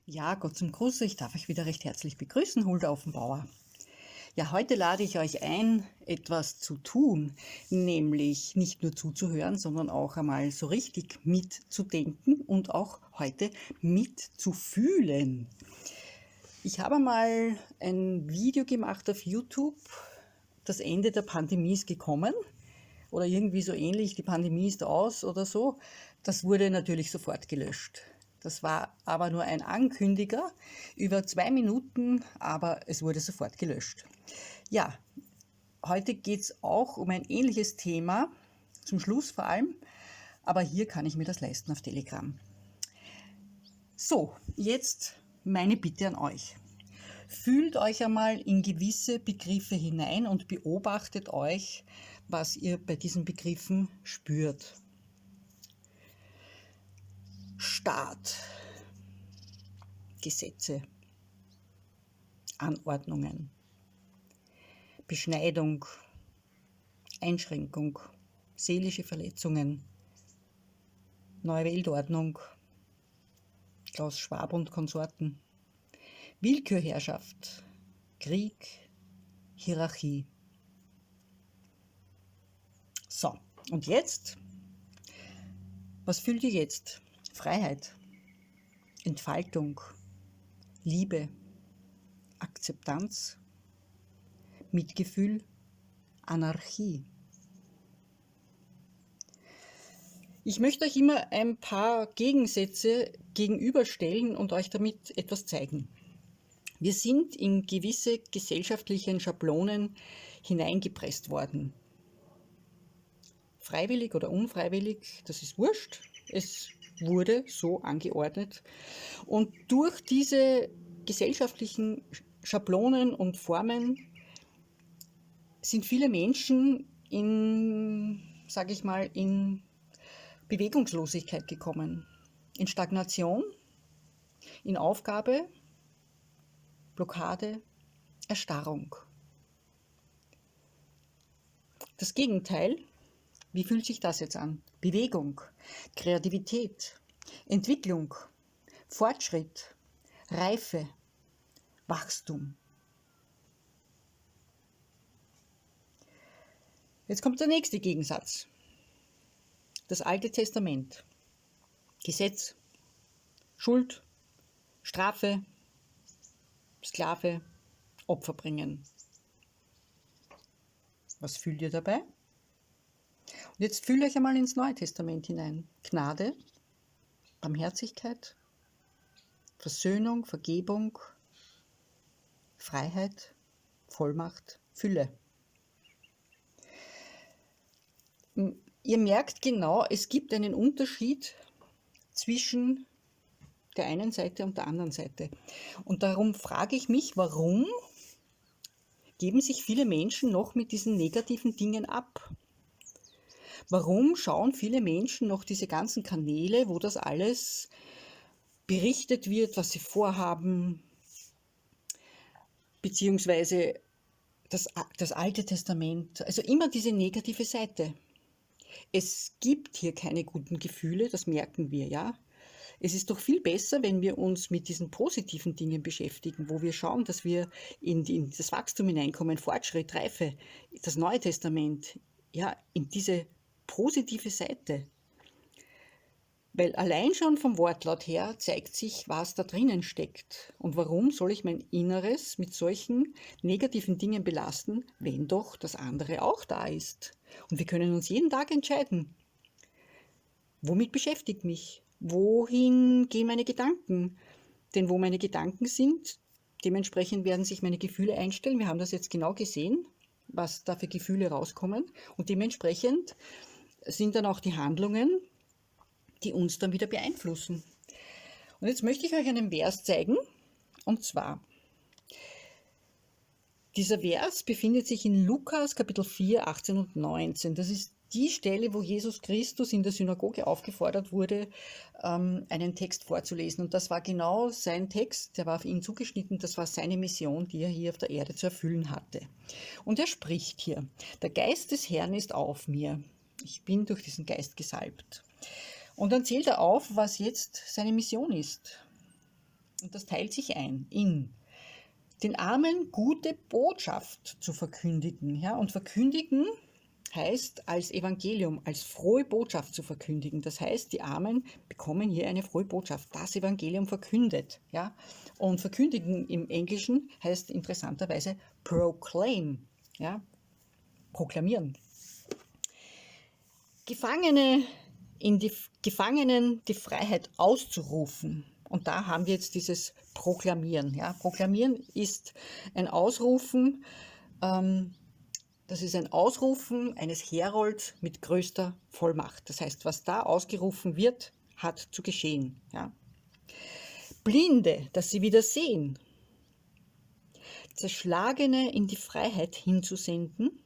Ja, Gott zum Gruße, ich darf euch wieder recht herzlich begrüßen, Hulda Offenbauer. Ja, heute lade ich euch ein, etwas zu tun, nämlich nicht nur zuzuhören, sondern auch einmal so richtig mitzudenken und auch heute mitzufühlen. Ich habe mal ein Video gemacht auf YouTube, das Ende der Pandemie ist gekommen oder irgendwie so ähnlich, die Pandemie ist aus oder so. Das wurde natürlich sofort gelöscht. Das war aber nur ein Ankündiger über 2 Minuten, aber es wurde sofort gelöscht. Ja, heute geht es auch um ein ähnliches Thema, zum Schluss vor allem, aber hier kann ich mir das leisten auf Telegram. So, jetzt meine Bitte an euch. Fühlt euch einmal in gewisse Begriffe hinein und beobachtet euch, was ihr bei diesen Begriffen spürt. Staat, Gesetze, Anordnungen, Beschneidung, Einschränkung, seelische Verletzungen, neue Weltordnung, Klaus Schwab und Konsorten, Willkürherrschaft, Krieg, Hierarchie. So, und jetzt? Was fühlt ihr jetzt? Freiheit, Entfaltung, Liebe, Akzeptanz, Mitgefühl, Anarchie. Ich möchte euch immer ein paar Gegensätze gegenüberstellen und euch damit etwas zeigen. Wir sind in gewisse gesellschaftliche Schablonen hineingepresst worden. Freiwillig oder unfreiwillig, das ist wurscht. Es wurde so angeordnet. Und durch diese gesellschaftlichen Schablonen und Formen sind viele Menschen sage ich mal, in Bewegungslosigkeit gekommen, in Stagnation, in Aufgabe, Blockade, Erstarrung. Das Gegenteil, wie fühlt sich das jetzt an? Bewegung, Kreativität, Entwicklung, Fortschritt, Reife, Wachstum. Jetzt kommt der nächste Gegensatz. Das Alte Testament. Gesetz, Schuld, Strafe, Sklave, Opfer bringen. Was fühlt ihr dabei? Und jetzt fühlt euch einmal ins Neue Testament hinein. Gnade, Barmherzigkeit, Versöhnung, Vergebung, Freiheit, Vollmacht, Fülle. Ihr merkt genau, es gibt einen Unterschied zwischen der einen Seite und der anderen Seite. Und darum frage ich mich, warum geben sich viele Menschen noch mit diesen negativen Dingen ab? Warum schauen viele Menschen noch diese ganzen Kanäle, wo das alles berichtet wird, was sie vorhaben, beziehungsweise das Alte Testament, also immer diese negative Seite. Es gibt hier keine guten Gefühle, das merken wir, ja. Es ist doch viel besser, wenn wir uns mit diesen positiven Dingen beschäftigen, wo wir schauen, dass wir in das Wachstum hineinkommen, Fortschritt, Reife, das Neue Testament, ja, in diese positive Seite. Weil allein schon vom Wortlaut her zeigt sich, was da drinnen steckt. Und warum soll ich mein Inneres mit solchen negativen Dingen belasten, wenn doch das andere auch da ist? Und wir können uns jeden Tag entscheiden, womit beschäftigt mich? Wohin gehen meine Gedanken? Denn wo meine Gedanken sind, dementsprechend werden sich meine Gefühle einstellen. Wir haben das jetzt genau gesehen, was da für Gefühle rauskommen. Und dementsprechend sind dann auch die Handlungen, die uns dann wieder beeinflussen. Und jetzt möchte ich euch einen Vers zeigen. Und zwar, dieser Vers befindet sich in Lukas Kapitel 4, 18 und 19. Das ist die Stelle, wo Jesus Christus in der Synagoge aufgefordert wurde, einen Text vorzulesen. Und das war genau sein Text, der war auf ihn zugeschnitten, das war seine Mission, die er hier auf der Erde zu erfüllen hatte. Und er spricht hier, der Geist des Herrn ist auf mir. Ich bin durch diesen Geist gesalbt. Und dann zählt er auf, was jetzt seine Mission ist. Und das teilt sich ein in den Armen gute Botschaft zu verkündigen. Ja? Und verkündigen heißt als Evangelium, als frohe Botschaft zu verkündigen. Das heißt, die Armen bekommen hier eine frohe Botschaft, das Evangelium verkündet. Ja? Und verkündigen im Englischen heißt interessanterweise proclaim, ja? Proklamieren. Gefangenen die Freiheit auszurufen. Und da haben wir jetzt dieses Proklamieren. Ja? Proklamieren ist ein Ausrufen, das ist ein Ausrufen eines Herolds mit größter Vollmacht. Das heißt, was da ausgerufen wird, hat zu geschehen. Ja? Blinde, dass sie wieder sehen. Zerschlagene in die Freiheit hinzusenden.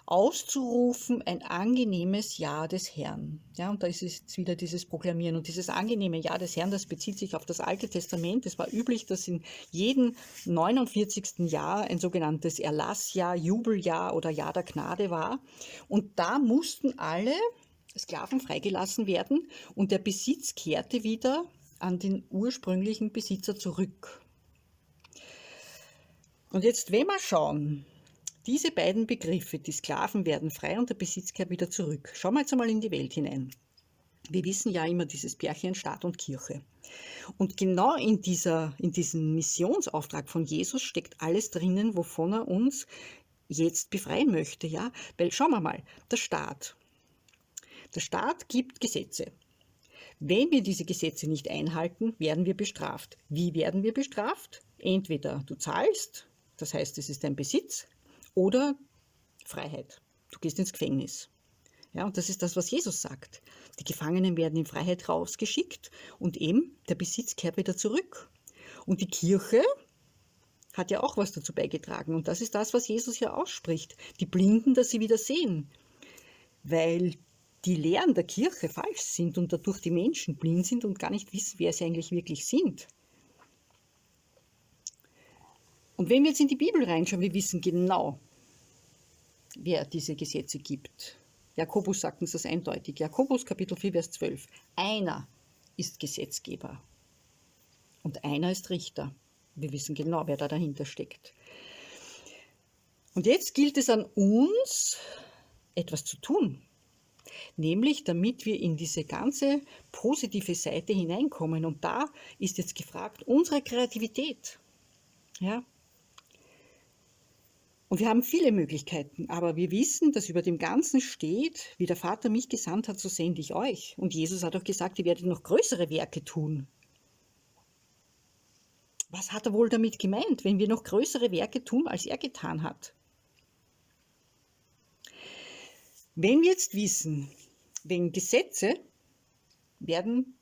Auszurufen ein angenehmes Ja des Herrn. Ja, und da ist jetzt wieder dieses Proklamieren. Und dieses angenehme Ja des Herrn, das bezieht sich auf das Alte Testament. Es war üblich, dass in jedem 49. Jahr ein sogenanntes Erlassjahr, Jubeljahr oder Jahr der Gnade war. Und da mussten alle Sklaven freigelassen werden und der Besitz kehrte wieder an den ursprünglichen Besitzer zurück. Und jetzt, wenn wir schauen, diese beiden Begriffe, die Sklaven werden frei und der Besitz kehrt wieder zurück. Schauen wir jetzt einmal in die Welt hinein. Wir wissen ja immer dieses Pärchen Staat und Kirche. Und genau in diesem Missionsauftrag von Jesus steckt alles drinnen, wovon er uns jetzt befreien möchte. Ja? Weil schauen wir mal, der Staat gibt Gesetze. Wenn wir diese Gesetze nicht einhalten, werden wir bestraft. Wie werden wir bestraft? Entweder du zahlst, das heißt, es ist dein Besitz, oder Freiheit. Du gehst ins Gefängnis. Ja, und das ist das, was Jesus sagt. Die Gefangenen werden in Freiheit rausgeschickt und eben der Besitz kehrt wieder zurück. Und die Kirche hat ja auch was dazu beigetragen. Und das ist das, was Jesus hier ausspricht. Die Blinden, dass sie wieder sehen. Weil die Lehren der Kirche falsch sind und dadurch die Menschen blind sind und gar nicht wissen, wer sie eigentlich wirklich sind. Und wenn wir jetzt in die Bibel reinschauen, wir wissen genau, wer diese Gesetze gibt. Jakobus sagt uns das eindeutig. Jakobus Kapitel 4, Vers 12. Einer ist Gesetzgeber und einer ist Richter. Wir wissen genau, wer da dahinter steckt. Und jetzt gilt es an uns, etwas zu tun. Nämlich, damit wir in diese ganze positive Seite hineinkommen. Und da ist jetzt gefragt, unsere Kreativität. Ja? Und wir haben viele Möglichkeiten, aber wir wissen, dass über dem Ganzen steht, wie der Vater mich gesandt hat, so sende ich euch. Und Jesus hat auch gesagt, ihr werdet noch größere Werke tun. Was hat er wohl damit gemeint, wenn wir noch größere Werke tun, als er getan hat? Wenn wir jetzt wissen, wenn Gesetze werden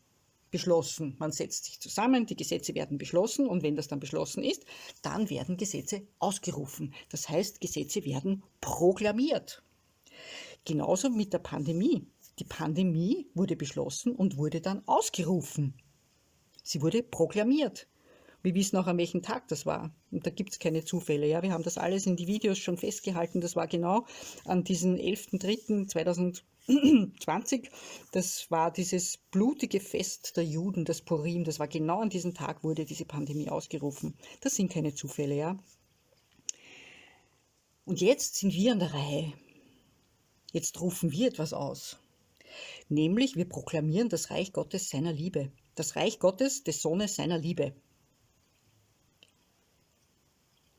beschlossen, man setzt sich zusammen, die Gesetze werden beschlossen und wenn das dann beschlossen ist, dann werden Gesetze ausgerufen. Das heißt, Gesetze werden proklamiert. Genauso mit der Pandemie. Die Pandemie wurde beschlossen und wurde dann ausgerufen. Sie wurde proklamiert. Wir wissen auch, an welchem Tag das war. Und da gibt es keine Zufälle. Ja? Wir haben das alles in die Videos schon festgehalten. Das war genau an diesem 11.03.2020. Das war dieses blutige Fest der Juden, das Purim. Das war genau an diesem Tag, wurde diese Pandemie ausgerufen. Das sind keine Zufälle. Ja? Und jetzt sind wir an der Reihe. Jetzt rufen wir etwas aus. Nämlich, wir proklamieren das Reich Gottes seiner Liebe. Das Reich Gottes des Sohnes seiner Liebe.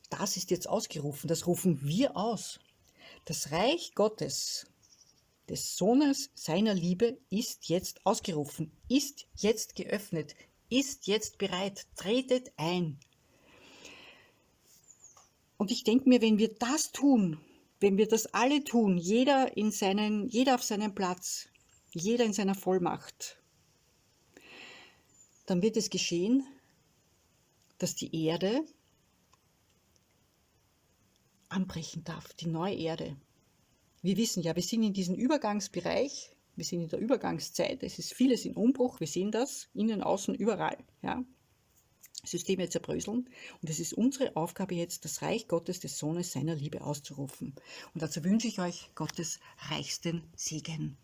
Das ist jetzt ausgerufen, das rufen wir aus. Das Reich Gottes, des Sohnes seiner Liebe, ist jetzt ausgerufen, ist jetzt geöffnet, ist jetzt bereit, tretet ein. Und ich denke mir, wenn wir das tun, wenn wir das alle tun, jeder auf seinem Platz, jeder in seiner Vollmacht, dann wird es geschehen, dass die Erde anbrechen darf, die neue Erde. Wir wissen ja, wir sind in diesem Übergangsbereich, wir sind in der Übergangszeit, es ist vieles in Umbruch, wir sehen das, innen, außen, überall. Ja? Systeme zerbröseln und es ist unsere Aufgabe jetzt, das Reich Gottes des Sohnes seiner Liebe auszurufen. Und dazu wünsche ich euch Gottes reichsten Segen.